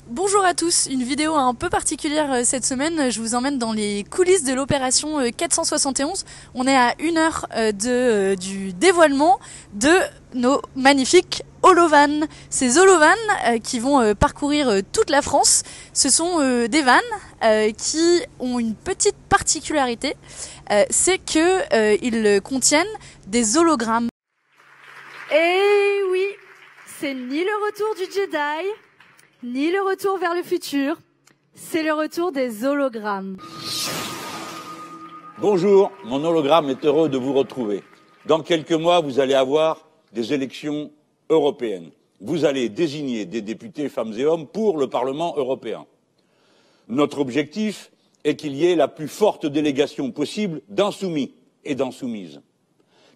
Bonjour à tous, une vidéo un peu particulière cette semaine. Je vous emmène dans les coulisses de l'opération 471. On est à 1 heure du dévoilement de nos magnifiques holovannes. Ces holovannes qui vont parcourir toute la France, ce sont des vannes qui ont une petite particularité, c'est qu'ils contiennent des hologrammes. Et oui, c'est ni le retour du Jedi, ni le retour vers le futur, c'est le retour des hologrammes. Bonjour, mon hologramme est heureux de vous retrouver. Dans quelques mois, vous allez avoir des élections européennes. Vous allez désigner des députés femmes et hommes pour le Parlement européen. Notre objectif est qu'il y ait la plus forte délégation possible d'insoumis et d'insoumises,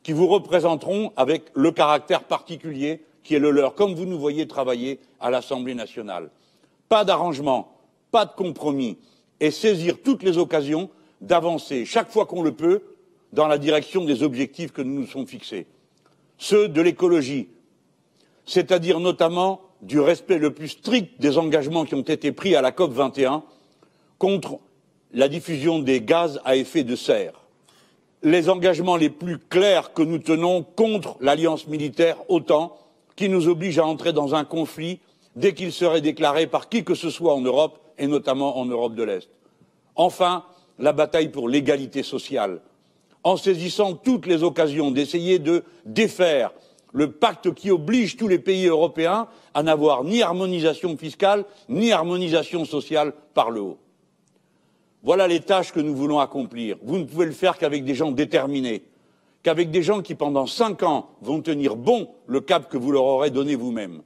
qui vous représenteront avec le caractère particulier qui est le leur, comme vous nous voyez travailler à l'Assemblée nationale. Pas d'arrangement, pas de compromis, et saisir toutes les occasions d'avancer, chaque fois qu'on le peut, dans la direction des objectifs que nous nous sommes fixés. Ceux de l'écologie, c'est-à-dire notamment du respect le plus strict des engagements qui ont été pris à la COP 21 contre la diffusion des gaz à effet de serre. Les engagements les plus clairs que nous tenons contre l'alliance militaire OTAN, qui nous oblige à entrer dans un conflit dès qu'il serait déclaré par qui que ce soit en Europe, et notamment en Europe de l'Est. Enfin, la bataille pour l'égalité sociale, en saisissant toutes les occasions d'essayer de défaire le pacte qui oblige tous les pays européens à n'avoir ni harmonisation fiscale, ni harmonisation sociale par le haut. Voilà les tâches que nous voulons accomplir. Vous ne pouvez le faire qu'avec des gens déterminés, qu'avec des gens qui, pendant 5 ans, vont tenir bon le cap que vous leur aurez donné vous-même.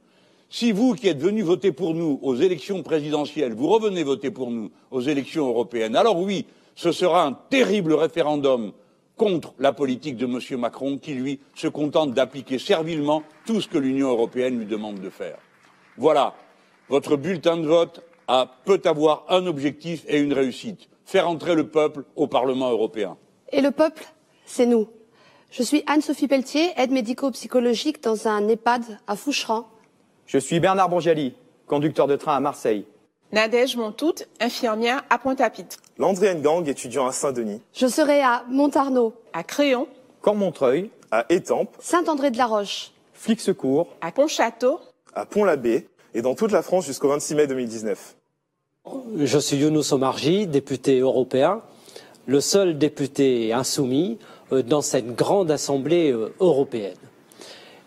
Si vous, qui êtes venus voter pour nous aux élections présidentielles, vous revenez voter pour nous aux élections européennes, alors oui, ce sera un terrible référendum contre la politique de M. Macron, qui, lui, se contente d'appliquer servilement tout ce que l'Union européenne lui demande de faire. Voilà, votre bulletin de vote peut avoir un objectif et une réussite, faire entrer le peuple au Parlement européen. Et le peuple, c'est nous. Je suis Anne-Sophie Pelletier, aide médico-psychologique dans un EHPAD à Foucheran. Je suis Bernard Bourgiali, conducteur de train à Marseille. Nadège Montout, infirmière à Pointe-à-Pitre. Landry Gang, étudiant à Saint-Denis. Je serai à Montarnot, À Créon. Cormontreuil, À Étampes. Saint-André-de-la-Roche, Flixecourt, À Pontchâteau. À Pont-l'Abbé et dans toute la France jusqu'au 26 mai 2019. Je suis Younous Omarji, député européen, le seul député insoumis dans cette grande assemblée européenne.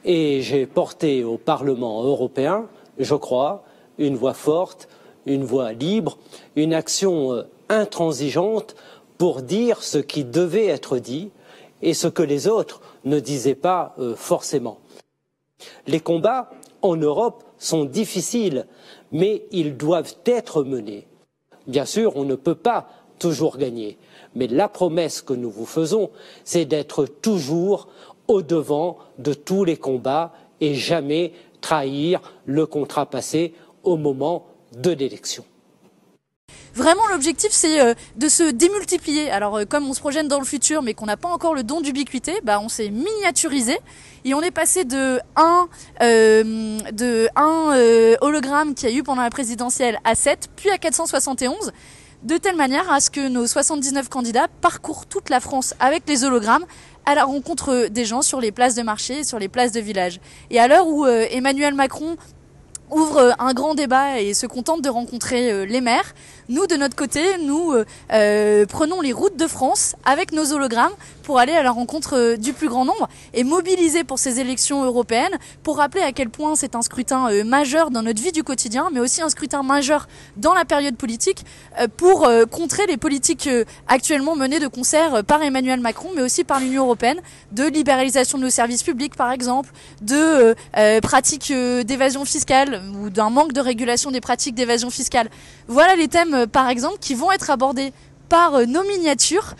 Et j'ai porté au Parlement européen, je crois, une voix forte, une voix libre, une action intransigeante pour dire ce qui devait être dit et ce que les autres ne disaient pas forcément. Les combats en Europe sont difficiles, mais ils doivent être menés. Bien sûr, on ne peut pas toujours gagner, mais la promesse que nous vous faisons, c'est d'être toujours au-devant de tous les combats et jamais trahir le contrat passé au moment de l'élection. Vraiment, l'objectif, c'est de se démultiplier. Alors, comme on se projette dans le futur, mais qu'on n'a pas encore le don d'ubiquité, on s'est miniaturisé et on est passé de un hologramme qu'il y a eu pendant la présidentielle à 7, puis à 471, de telle manière à ce que nos 79 candidats parcourent toute la France avec les hologrammes à la rencontre des gens sur les places de marché, sur les places de village. Et à l'heure où Emmanuel Macron ouvre un grand débat et se contente de rencontrer les maires, nous, de notre côté, nous prenons les routes de France avec nos hologrammes pour aller à la rencontre du plus grand nombre et mobiliser pour ces élections européennes, pour rappeler à quel point c'est un scrutin majeur dans notre vie du quotidien, mais aussi un scrutin majeur dans la période politique pour contrer les politiques actuellement menées de concert par Emmanuel Macron, mais aussi par l'Union européenne, de libéralisation de nos services publics par exemple, de pratiques d'évasion fiscale ou d'un manque de régulation des pratiques d'évasion fiscale. Voilà les thèmes par exemple qui vont être abordés par nos miniatures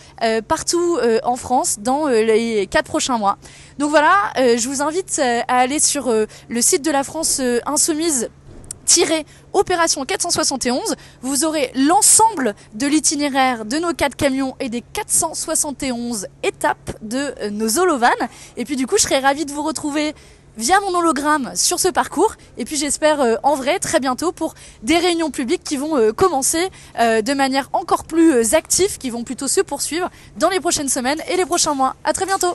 partout en France dans les 4 prochains mois. Donc voilà, je vous invite à aller sur le site de la France Insoumise Opération 471, vous aurez l'ensemble de l'itinéraire de nos 4 camions et des 471 étapes de nos holovannes. Et puis du coup, je serais ravie de vous retrouver via mon hologramme sur ce parcours. Et puis j'espère en vrai très bientôt pour des réunions publiques qui vont commencer de manière encore plus active, qui vont plutôt se poursuivre dans les prochaines semaines et les prochains mois. À très bientôt.